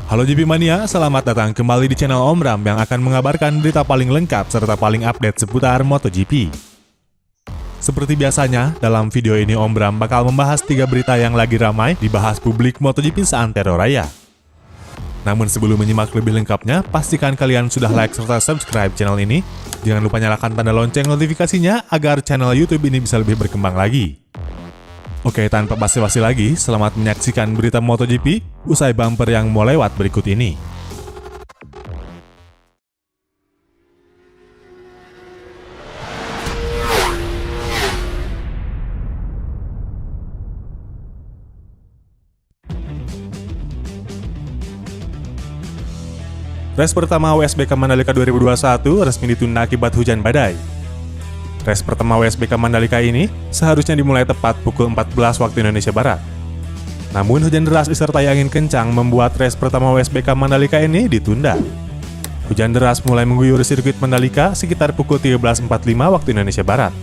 Halo GP Mania, selamat datang kembali di channel Om Bram yang akan mengabarkan berita paling lengkap serta paling update seputar MotoGP. Seperti biasanya, dalam video ini Om Bram bakal membahas 3 berita yang lagi ramai dibahas publik MotoGP seantero raya. Namun sebelum menyimak lebih lengkapnya, pastikan kalian sudah like serta subscribe channel ini. Jangan lupa nyalakan tanda lonceng notifikasinya agar channel YouTube ini bisa lebih berkembang lagi. Oke, tanpa basa-basi lagi, selamat menyaksikan berita MotoGP usai bumper yang mau lewat berikut ini. Race pertama WSBK Mandalika 2021 resmi ditunda akibat hujan badai. Race pertama WSBK Mandalika ini seharusnya dimulai tepat pukul 14 waktu Indonesia Barat. Namun hujan deras disertai angin kencang membuat race pertama WSBK Mandalika ini ditunda. Hujan deras mulai mengguyur sirkuit Mandalika sekitar pukul 13.45 waktu Indonesia Barat.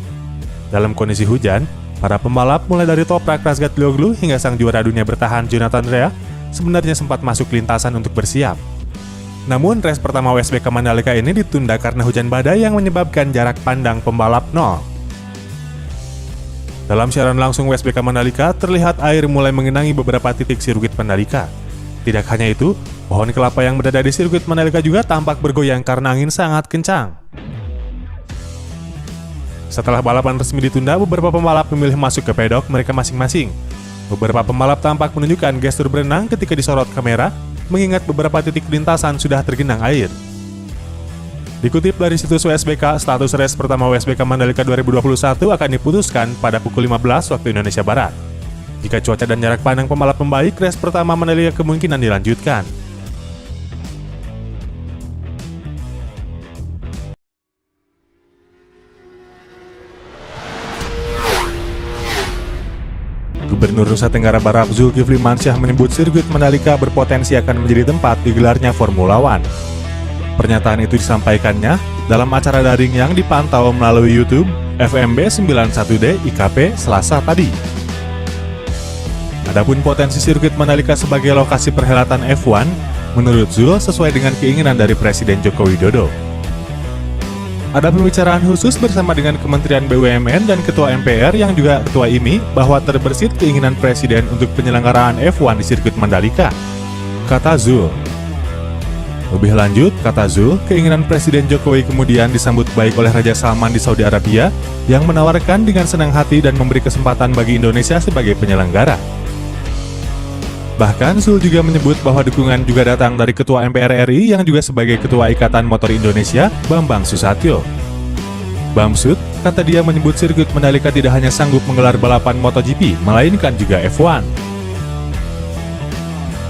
Dalam kondisi hujan, para pembalap mulai dari Toprak Razgatlioglu hingga sang juara dunia bertahan Jonathan Rea sebenarnya sempat masuk lintasan untuk bersiap. Namun, race pertama WSBK Mandalika ini ditunda karena hujan badai yang menyebabkan jarak pandang pembalap nol. Dalam siaran langsung WSBK Mandalika, terlihat air mulai mengenangi beberapa titik sirkuit Mandalika. Tidak hanya itu, pohon kelapa yang berada di sirkuit Mandalika juga tampak bergoyang karena angin sangat kencang. Setelah balapan resmi ditunda, beberapa pembalap memilih masuk ke pedok mereka masing-masing. Beberapa pembalap tampak menunjukkan gestur berenang ketika disorot kamera, mengingat beberapa titik lintasan sudah tergenang air. Dikutip dari situs WSBK, status race pertama WSBK Mandalika 2021 akan diputuskan pada pukul 15 waktu Indonesia Barat. Jika cuaca dan jarak pandang pembalap membaik, race pertama Mandalika kemungkinan dilanjutkan. Gubernur Nusa Tenggara Barat Zulkifli Mansyah menyebut sirkuit Mandalika berpotensi akan menjadi tempat digelarnya Formula One. Pernyataan itu disampaikannya dalam acara daring yang dipantau melalui YouTube FMB 91D IKP Selasa tadi. Adapun potensi sirkuit Mandalika sebagai lokasi perhelatan F1, menurut Zul sesuai dengan keinginan dari Presiden Joko Widodo. Ada pembicaraan khusus bersama dengan Kementerian BUMN dan Ketua MPR yang juga Ketua IMI bahwa terbersit keinginan Presiden untuk penyelenggaraan F1 di sirkuit Mandalika, kata Zul. Lebih lanjut, kata Zul, keinginan Presiden Jokowi kemudian disambut baik oleh Raja Salman di Saudi Arabia yang menawarkan dengan senang hati dan memberi kesempatan bagi Indonesia sebagai penyelenggara. Bahkan Zul juga menyebut bahwa dukungan juga datang dari Ketua MPR RI yang juga sebagai Ketua Ikatan Motor Indonesia, Bambang Susatyo. Bamsud, kata dia, menyebut sirkuit Mandalika tidak hanya sanggup menggelar balapan MotoGP, melainkan juga F1.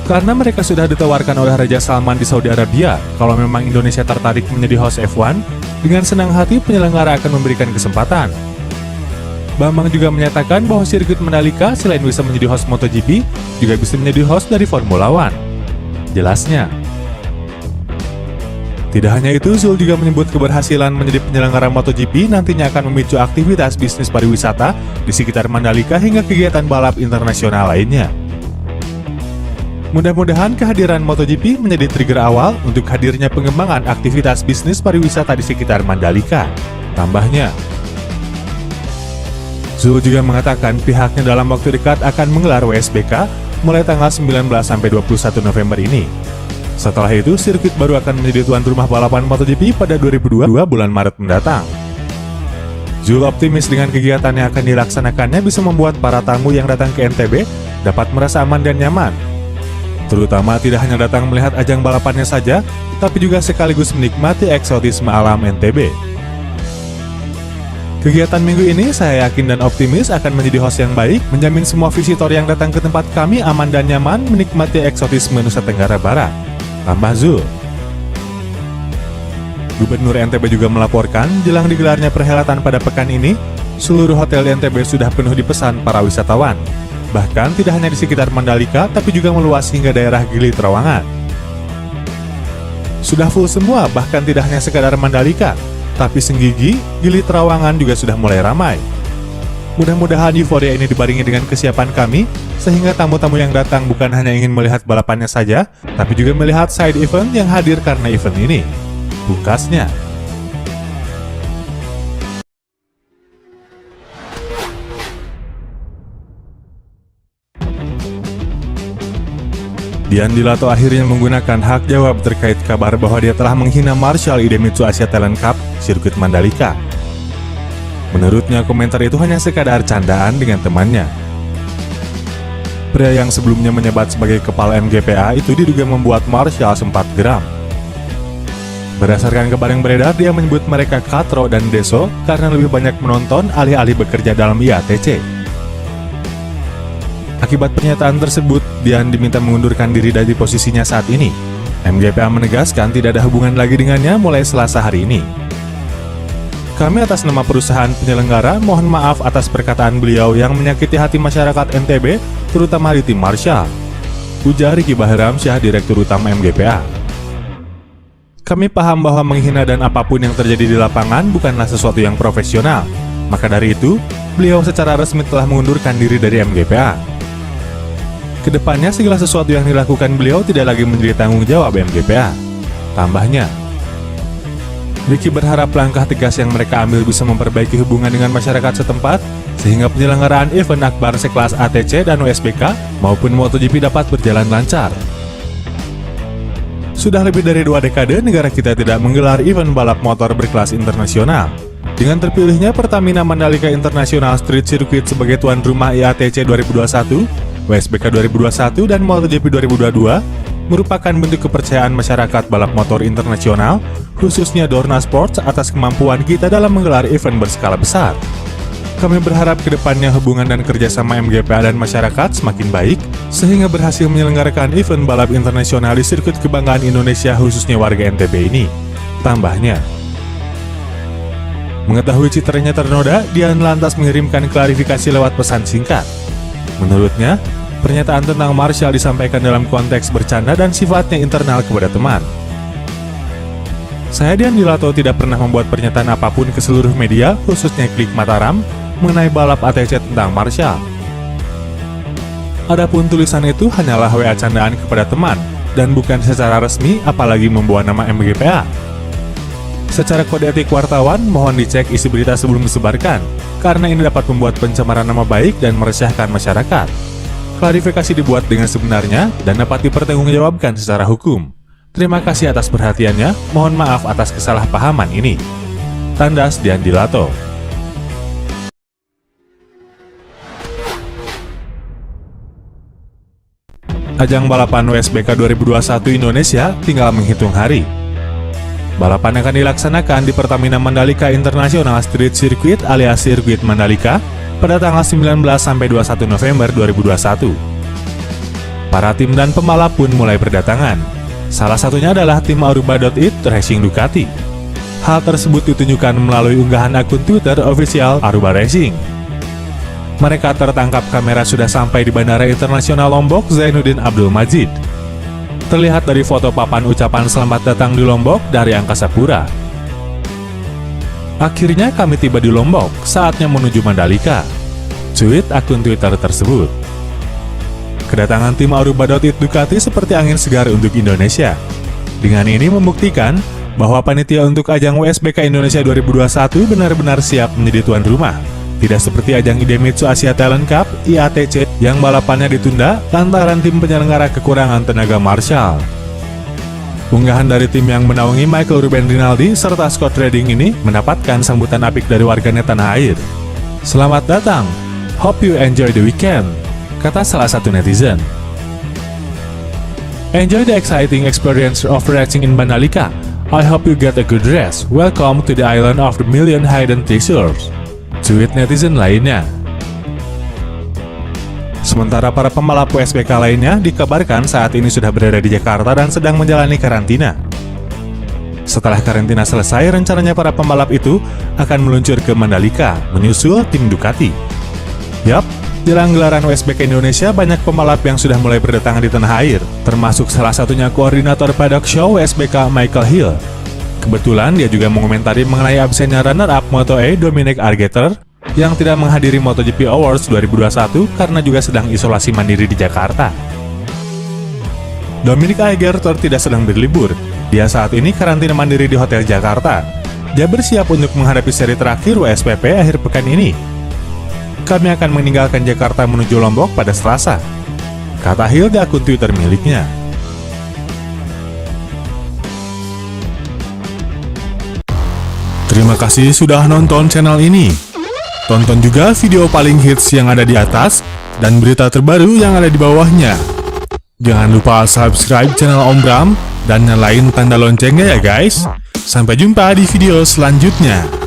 Karena mereka sudah ditawarkan oleh Raja Salman di Saudi Arabia, kalau memang Indonesia tertarik menjadi host F1, dengan senang hati penyelenggara akan memberikan kesempatan. Bambang juga menyatakan bahwa sirkuit Mandalika selain bisa menjadi host MotoGP, juga bisa menjadi host dari Formula One. Jelasnya. Tidak hanya itu, Zul juga menyebut keberhasilan menjadi penyelenggara MotoGP nantinya akan memicu aktivitas bisnis pariwisata di sekitar Mandalika hingga kegiatan balap internasional lainnya. Mudah-mudahan kehadiran MotoGP menjadi trigger awal untuk hadirnya pengembangan aktivitas bisnis pariwisata di sekitar Mandalika. Tambahnya, Zul juga mengatakan pihaknya dalam waktu dekat akan menggelar WSBK mulai tanggal 19 sampai 21 November ini. Setelah itu, sirkuit baru akan menjadi tuan rumah balapan MotoGP pada 2022 bulan Maret mendatang. Zul optimis dengan kegiatan yang akan dilaksanakannya bisa membuat para tamu yang datang ke NTB dapat merasa aman dan nyaman. Terutama tidak hanya datang melihat ajang balapannya saja, tapi juga sekaligus menikmati eksotisme alam NTB. Kegiatan minggu ini saya yakin dan optimis akan menjadi host yang baik, menjamin semua visitor yang datang ke tempat kami aman dan nyaman menikmati eksotisme Nusa Tenggara Barat, tambah Zul. Gubernur NTB juga melaporkan jelang digelarnya perhelatan pada pekan ini, seluruh hotel di NTB sudah penuh dipesan para wisatawan. Bahkan tidak hanya di sekitar Mandalika, tapi juga meluas hingga daerah Gili Trawangan. Sudah full semua, bahkan tidak hanya sekadar Mandalika, tapi Senggigi, Gili Trawangan juga sudah mulai ramai. Mudah-mudahan euforia ini dibarengi dengan kesiapan kami, sehingga tamu-tamu yang datang bukan hanya ingin melihat balapannya saja, tapi juga melihat side event yang hadir karena event ini. Pungkasnya. Dian Dilato akhirnya menggunakan hak jawab terkait kabar bahwa dia telah menghina Marshall Idemitsu Asia Talent Cup sirkuit Mandalika. Menurutnya, komentar itu hanya sekadar candaan dengan temannya. Pria yang sebelumnya menjabat sebagai kepala MGPA itu diduga membuat Marshall sempat geram. Berdasarkan kabar yang beredar, dia menyebut mereka katro dan deso karena lebih banyak menonton alih-alih bekerja dalam IATC. Akibat pernyataan tersebut, Dian diminta mengundurkan diri dari posisinya saat ini. MGPA menegaskan tidak ada hubungan lagi dengannya mulai Selasa hari ini. Kami atas nama perusahaan penyelenggara mohon maaf atas perkataan beliau yang menyakiti hati masyarakat NTB, terutama di tim Marshall, ujar Ricky Bahramsyah, Direktur Utama MGPA. Kami paham bahwa menghina dan apapun yang terjadi di lapangan bukanlah sesuatu yang profesional. Maka dari itu, beliau secara resmi telah mengundurkan diri dari MGPA. Kedepannya segala sesuatu yang dilakukan beliau tidak lagi menjadi tanggung jawab MGPA. Tambahnya, Ricky berharap langkah tegas yang mereka ambil bisa memperbaiki hubungan dengan masyarakat setempat, sehingga penyelenggaraan event akbar sekelas ATC dan WSBK maupun MotoGP dapat berjalan lancar. Sudah lebih dari 2 dekade negara kita tidak menggelar event balap motor berkelas internasional. Dengan terpilihnya Pertamina Mandalika International Street Circuit sebagai tuan rumah IATC 2021, WSBK 2021, dan MotoGP 2022, merupakan bentuk kepercayaan masyarakat balap motor internasional, khususnya Dorna Sports, atas kemampuan kita dalam menggelar event berskala besar. Kami berharap kedepannya hubungan dan kerjasama MGPA dan masyarakat semakin baik, sehingga berhasil menyelenggarakan event balap internasional di sirkuit kebanggaan Indonesia khususnya warga NTB ini. Tambahnya, mengetahui citranya ternoda, Dian lantas mengirimkan klarifikasi lewat pesan singkat. Menurutnya, pernyataan tentang Marshall disampaikan dalam konteks bercanda dan sifatnya internal kepada teman. Saya Dian Dilato tidak pernah membuat pernyataan apapun ke seluruh media, khususnya Klik Mataram, mengenai balap ATC tentang Marshall. Adapun tulisan itu hanyalah WA candaan kepada teman, dan bukan secara resmi apalagi membawa nama MGPA. Secara kode etik wartawan, mohon dicek isi berita sebelum disebarkan, karena ini dapat membuat pencemaran nama baik dan meresahkan masyarakat. Klarifikasi dibuat dengan sebenarnya dan dapat dipertanggungjawabkan secara hukum. Terima kasih atas perhatiannya, mohon maaf atas kesalahpahaman ini. Tandas Dian Dilato. Ajang balapan WSBK 2021 Indonesia tinggal menghitung hari. Balapan akan dilaksanakan di Pertamina Mandalika International Street Circuit alias Sirkuit Mandalika pada tanggal 19 sampai 21 November 2021. Para tim dan pembalap pun mulai berdatangan. Salah satunya adalah tim Aruba.it Racing Ducati. Hal tersebut ditunjukkan melalui unggahan akun Twitter official Aruba Racing. Mereka tertangkap kamera sudah sampai di Bandara Internasional Lombok Zainuddin Abdul Majid. Terlihat dari foto papan ucapan selamat datang di Lombok dari Angkasa Pura. Akhirnya kami tiba di Lombok, saatnya menuju Mandalika. Tweet akun Twitter tersebut. Kedatangan tim Aruba.it Ducati seperti angin segar untuk Indonesia. Dengan ini membuktikan bahwa panitia untuk ajang WSBK Indonesia 2021 benar-benar siap menjadi tuan rumah. Tidak seperti ajang Idemitsu Asia Talent Cup (IATC) yang balapannya ditunda lantaran tim penyelenggara kekurangan tenaga Marshall. Unggahan dari tim yang menaungi Michael Ruben Rinaldi serta Scott Redding ini mendapatkan sambutan apik dari warganet tanah air. Selamat datang, hope you enjoy the weekend, kata salah satu netizen. Enjoy the exciting experience of racing in Mandalika. I hope you get a good rest. Welcome to the island of the million hidden treasures. Tweet netizen lainnya. Sementara para pembalap WSBK lainnya dikabarkan saat ini sudah berada di Jakarta dan sedang menjalani karantina. Setelah karantina selesai, rencananya para pembalap itu akan meluncur ke Mandalika, menyusul tim Ducati. Yap, jelang gelaran WSBK Indonesia, banyak pembalap yang sudah mulai berdatangan di tanah air, termasuk salah satunya koordinator paddock show WSBK Michael Hill. Kebetulan dia juga mengomentari mengenai absennya runner-up Moto E Dominic Argeter yang tidak menghadiri MotoGP Awards 2021 karena juga sedang isolasi mandiri di Jakarta. Dominic Aegerter tidak sedang berlibur. Dia saat ini karantina mandiri di Hotel Jakarta. Dia bersiap untuk menghadapi seri terakhir WSPP akhir pekan ini. Kami akan meninggalkan Jakarta menuju Lombok pada Selasa, kata Hill di akun Twitter miliknya. Terima kasih sudah nonton channel ini. Tonton juga video paling hits yang ada di atas dan berita terbaru yang ada di bawahnya. Jangan lupa subscribe channel Om Bram dan nyalain tanda loncengnya ya guys. Sampai jumpa di video selanjutnya.